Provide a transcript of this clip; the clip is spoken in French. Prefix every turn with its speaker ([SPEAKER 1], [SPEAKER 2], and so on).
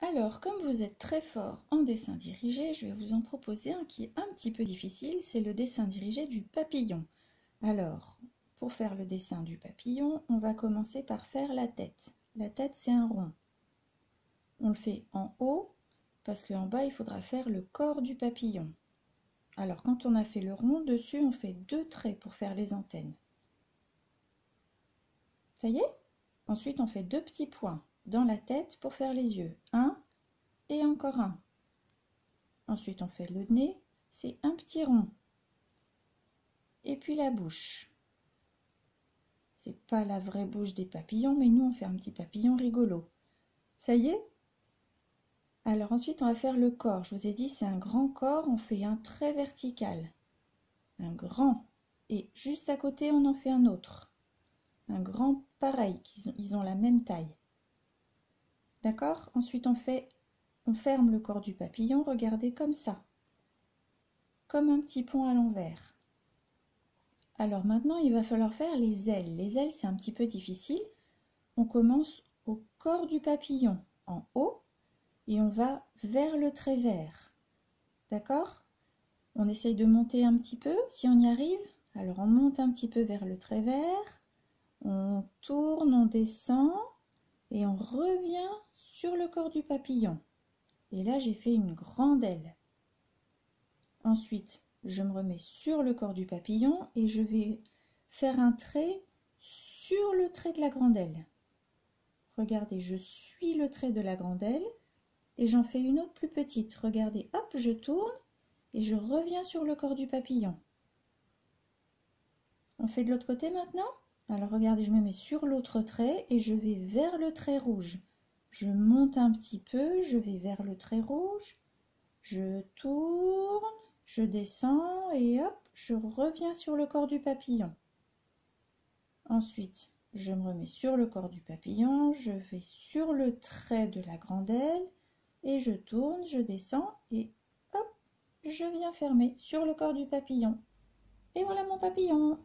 [SPEAKER 1] Alors, comme vous êtes très fort en dessin dirigé, je vais vous en proposer un qui est un petit peu difficile, c'est le dessin dirigé du papillon. Alors, pour faire le dessin du papillon, on va commencer par faire la tête. La tête, c'est un rond. On le fait en haut, parce qu'en bas, il faudra faire le corps du papillon. Alors, quand on a fait le rond, dessus, on fait 2 traits pour faire les antennes. Ça y est? Ensuite, on fait 2 petits points dans la tête pour faire les yeux. Un et encore un. Ensuite, on fait le nez, c'est un petit rond. Et puis la bouche. C'est pas la vraie bouche des papillons, mais nous, on fait un petit papillon rigolo. Ça y est? Alors ensuite, on va faire le corps. Je vous ai dit, c'est un grand corps, on fait un trait vertical. Un grand. Et juste à côté, on en fait un autre. Un grand pareil, ils ont la même taille. D'accord? Ensuite, on ferme le corps du papillon, regardez comme ça. Comme un petit pont à l'envers. Alors maintenant, il va falloir faire les ailes. Les ailes, c'est un petit peu difficile. On commence au corps du papillon, en haut, et on va vers le trait vert. D'accord? On essaye de monter un petit peu, si on y arrive. Alors on monte un petit peu vers le trait vert, on tourne, on descend, et on revient sur le corps du papillon. Et là, j'ai fait une grande aile. Ensuite, je me remets sur le corps du papillon et je vais faire un trait sur le trait de la grande aile. Regardez, je suis le trait de la grande aile et j'en fais une autre plus petite. Regardez, hop, je tourne et je reviens sur le corps du papillon. On fait de l'autre côté maintenant? Alors regardez, je me mets sur l'autre trait et je vais vers le trait rouge. Je monte un petit peu, je vais vers le trait rouge, je tourne, je descends et hop, je reviens sur le corps du papillon. Ensuite, je me remets sur le corps du papillon, je vais sur le trait de la grande aile et je tourne, je descends et hop, je viens fermer sur le corps du papillon. Et voilà mon papillon!